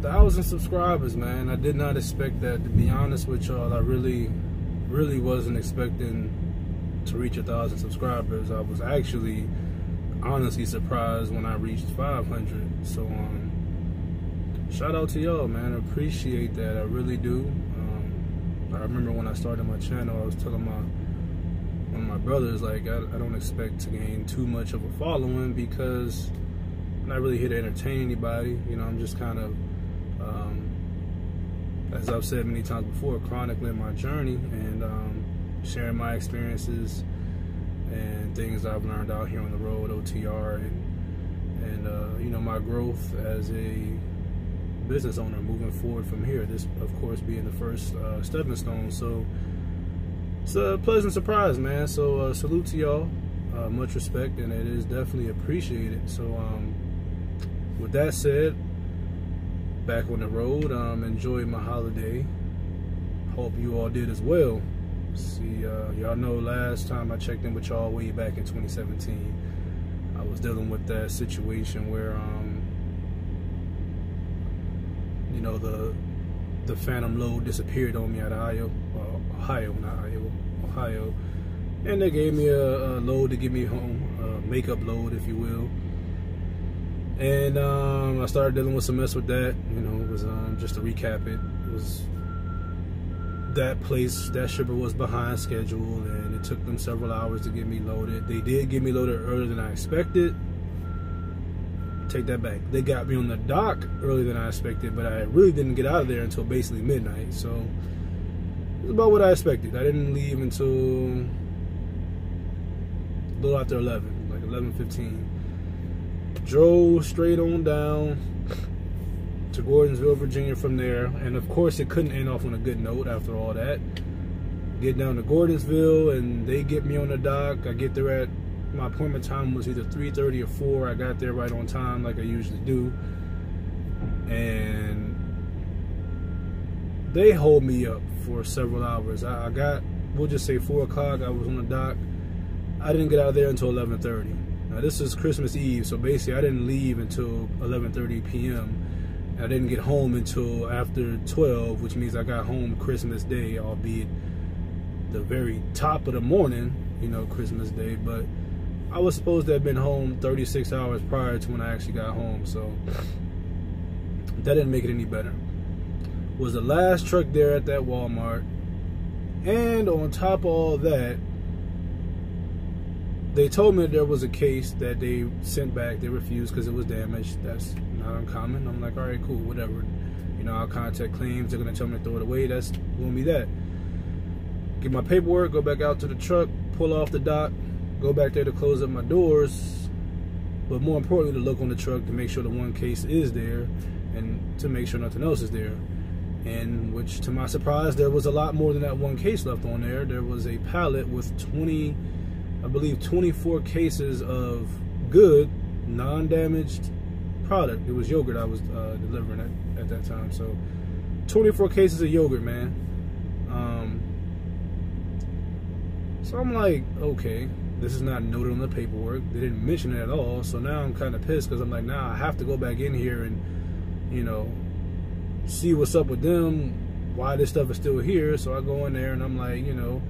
1,000 subscribers, man. I did not expect that, to be honest with y'all. I really wasn't expecting to reach 1,000 subscribers. I was actually honestly surprised when I reached 500. So shout out to y'all, man. I appreciate that. I really do. I remember when I started my channel, I was telling one of my brothers, like, I don't expect to gain too much of a following because I'm not really here to entertain anybody. You know, I'm just kind of, as I've said many times before, chronicling my journey and sharing my experiences and things I've learned out here on the road, OTR, and you know, my growth as a business owner moving forward from here. This, of course, being the first stepping stone. So it's a pleasant surprise, man. So salute to y'all. Much respect, and it is definitely appreciated. So with that said, back on the road. Enjoyed my holiday. Hope you all did as well. See, y'all know last time I checked in with y'all way back in 2017, I was dealing with that situation where you know, the phantom load disappeared on me at Ohio, and they gave me a load to get me home, a makeup load, if you will. And I started dealing with some mess with that. You know, it was just to recap it was that shipper was behind schedule, and it took them several hours to get me loaded. They did get me loaded earlier than I expected. Take that back. They got me on the dock earlier than I expected, but I really didn't get out of there until basically midnight. So it was about what I expected. I didn't leave until a little after 11, like 11:15. Drove straight on down to Gordonsville, Virginia from there. And of course, it couldn't end off on a good note after all that. Get down to Gordonsville, and they get me on the dock. I get there at, my appointment time was either 3:30 or 4. I got there right on time like I usually do. And they hold me up for several hours. I got, we'll just say 4 o'clock, I was on the dock. I didn't get out of there until 11:30. Now this is Christmas Eve, so basically I didn't leave until 11:30 p.m. I didn't get home until after 12, which means I got home Christmas Day, albeit the very top of the morning, you know, Christmas Day. But I was supposed to have been home 36 hours prior to when I actually got home, so that didn't make it any better. Was the last truck there at that Walmart, and on top of all that, they told me there was a case that they sent back. They refused because it was damaged. That's not uncommon. I'm like, all right, cool, whatever. You know, I'll contact claims. They're gonna tell me to throw it away. That's gonna be that. Get my paperwork, go back out to the truck, pull off the dock, go back there to close up my doors, but more importantly, to look on the truck to make sure the one case is there and to make sure nothing else is there. And which, to my surprise, there was a lot more than that one case left on there. There was a pallet with 20, I believe 24 cases of good, non-damaged product. It was yogurt I was delivering at that time. So 24 cases of yogurt, man. So I'm like, okay, this is not noted on the paperwork. They didn't mention it at all. So now I'm kind of pissed because I'm like, nah, I have to go back in here and, you know, see what's up with them, why this stuff is still here. So I go in there and I'm like, you know,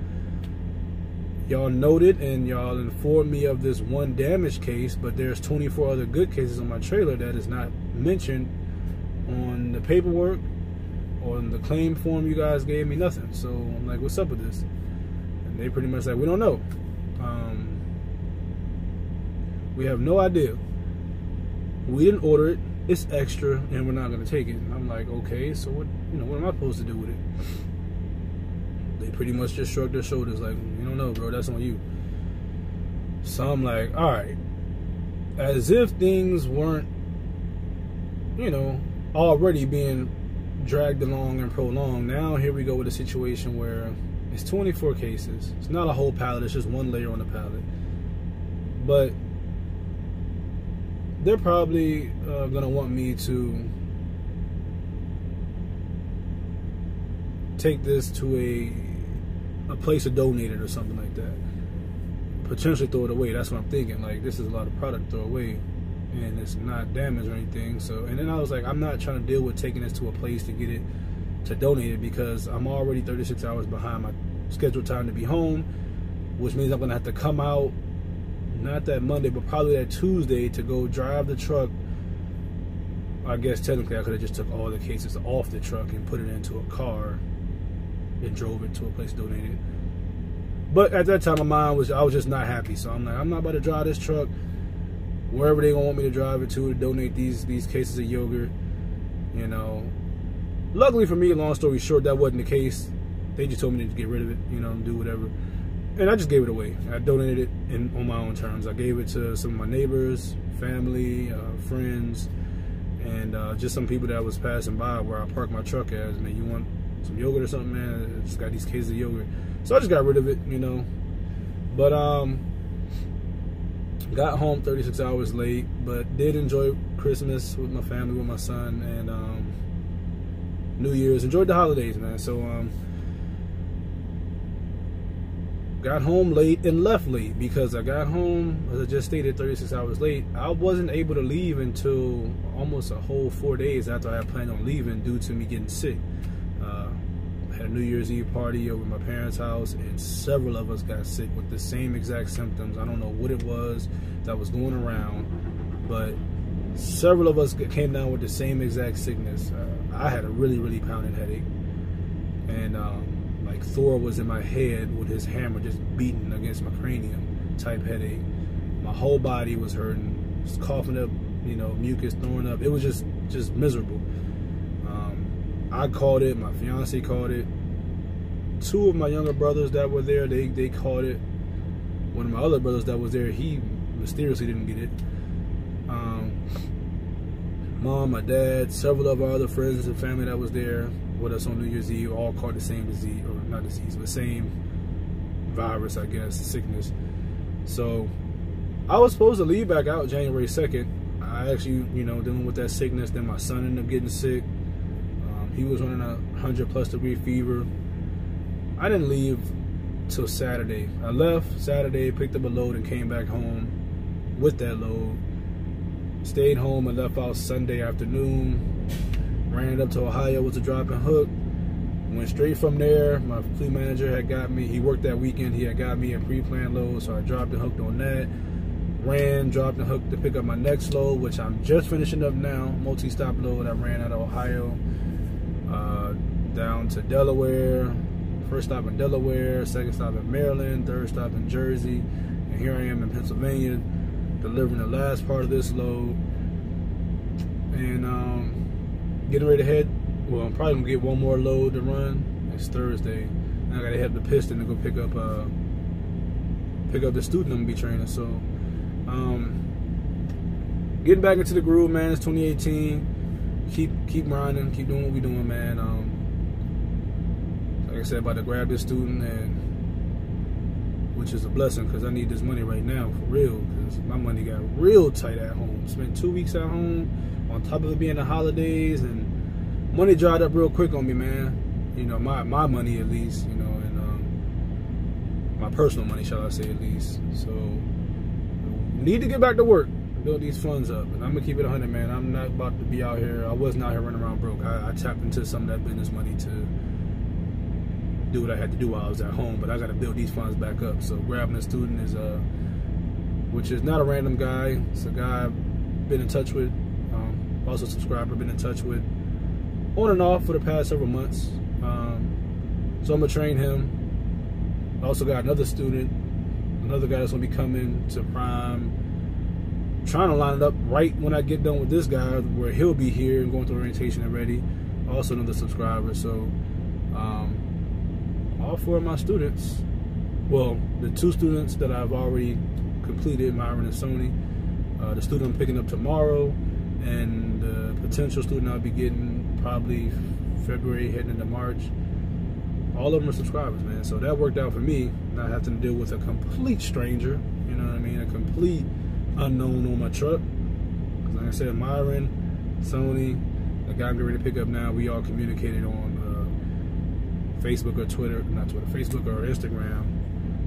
y'all noted and y'all informed me of this one damaged case, but there's 24 other good cases on my trailer that is not mentioned on the paperwork or on the claim form you guys gave me, nothing. So I'm like, what's up with this? And they pretty much like, we don't know. We have no idea. We didn't order it. It's extra, and we're not gonna take it. And I'm like, okay, so what? You know, what am I supposed to do with it? They pretty much just shrugged their shoulders, like, you don't know, bro. That's on you. So I'm like, all right, as if things weren't, you know, already being dragged along and prolonged. Now here we go with a situation where it's 24 cases. It's not a whole pallet. It's just one layer on the pallet. But they're probably gonna want me to take this to a place to donate it or something like that. Potentially throw it away. That's what I'm thinking. Like, this is a lot of product to throw away. and it's not damaged or anything. So, and then I was like, I'm not trying to deal with taking this to a place to get it, to donate it, because I'm already 36 hours behind my scheduled time to be home, which means I'm gonna have to come out, not that Monday, but probably that Tuesday, to go drive the truck. I guess technically I could have just took all the cases off the truck and put it into a car and drove it to a place to donate it. But at that time, my mind was, I was just not happy. So I'm like, I'm not about to drive this truck wherever they want me to drive it to donate these cases of yogurt. You know, luckily for me, long story short, that wasn't the case. They just told me to get rid of it, you know, and do whatever. And I just gave it away. I donated it on my own terms. I gave it to some of my neighbors, family, friends, and just some people that was passing by where I parked my truck at. Man, you want some yogurt or something, man? It's got these cases of yogurt. So I just got rid of it, you know. But got home 36 hours late, but did enjoy Christmas with my family, with my son, and New Year's. Enjoyed the holidays, man. So got home late and left late, because I got home, as I just stated, 36 hours late. I wasn't able to leave until almost a whole 4 days after I had planned on leaving due to me getting sick. I had a New Year's Eve party over at my parents' house, and several of us got sick with the same exact symptoms. I don't know what it was that was going around, but several of us came down with the same exact sickness. I had a really, really pounding headache, and like Thor was in my head with his hammer just beating against my cranium type headache. My whole body was hurting, just coughing up, you know, mucus, throwing up. It was just miserable. I caught it, my fiance caught it. Two of my younger brothers that were there, they caught it. One of my other brothers that was there, he mysteriously didn't get it. Mom, my dad, several of our other friends and family that was there with us on New Year's Eve all caught the same disease, or not disease, but same virus, I guess, sickness. So I was supposed to leave back out January 2nd. I actually, you know, dealing with that sickness. Then my son ended up getting sick. He was running a 100+ fever. I didn't leave till Saturday. I left Saturday, picked up a load, and came back home with that load. Stayed home and left out Sunday afternoon. Ran up to Ohio with a drop and hook. Went straight from there. My fleet manager had got me. He worked that weekend. He had got me a pre-planned load, so I dropped and hooked on that. Ran, dropped and hooked to pick up my next load, which I'm just finishing up now. Multi-stop load. I ran out of Ohio. Down to Delaware, first stop in Delaware, second stop in Maryland, third stop in Jersey, and here I am in Pennsylvania, delivering the last part of this load, and getting ready to head. Well, I'm probably gonna get one more load to run. It's Thursday, and I gotta head to Piston to go pick up the student I'm gonna be training. So, getting back into the groove, man. It's 2018. Keep grinding, keep doing what we're doing, man. Like I said, about to grab this student, and which is a blessing, because I need this money right now for real, because my money got real tight at home. Spent 2 weeks at home on top of it being the holidays, and money dried up real quick on me, man. You know, my money at least, you know, and my personal money, shall I say, at least. So need to get back to work, build these funds up, and I'm gonna keep it 100, man. I'm not about to be out here. I wasn't out here running around broke. I tapped into some of that business money to do what I had to do while I was at home, but I got to build these funds back up. So grabbing a student is which is not a random guy. It's a guy I've been in touch with, also a subscriber, been in touch with on and off for the past several months. So I'm gonna train him. I also got another student, another guy that's gonna be coming to Prime. Trying to line it up right when I get done with this guy, where he'll be here and going through orientation already. Also another subscriber. So all 4 of my students, well, the 2 students that I've already completed, Myron and Sony, the student I'm picking up tomorrow, and the potential student I'll be getting probably February heading into March. All of them are subscribers, man. So that worked out for me, not having to deal with a complete stranger, you know what I mean, a complete unknown on my truck. Because like I said, Myron, Sony, the guy I'm getting ready to pick up now, we all communicated on Facebook or Twitter, not Twitter, Facebook or Instagram.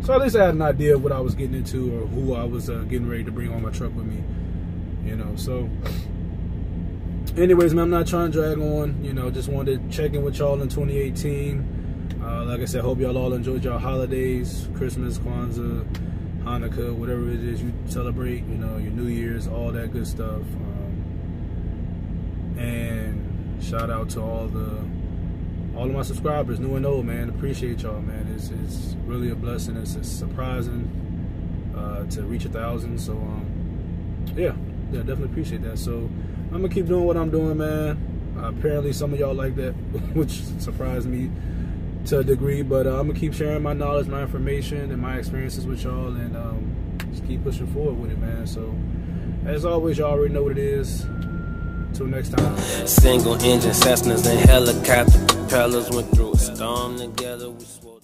So at least I had an idea of what I was getting into, or who I was getting ready to bring on my truck with me. you know. So anyways, man, I'm not trying to drag on, you know, just wanted to check in with y'all in 2018. Like I said, hope y'all all enjoyed y'all holidays, Christmas, Kwanzaa, Hanukkah, whatever it is you celebrate, you know, your New Year's, all that good stuff. And shout out to all of my subscribers, new and old, man. Appreciate y'all, man. It's really a blessing. It's surprising to reach 1,000. So yeah, definitely appreciate that. So I'm gonna keep doing what I'm doing, man. Apparently some of y'all like that, which surprised me to a degree, but I'm gonna keep sharing my knowledge, my information, and my experiences with y'all, and just keep pushing forward with it, man. So as always, y'all already know what it is. Till next time. Single engine Cessnas and helicopter propellers went through a storm together. We swore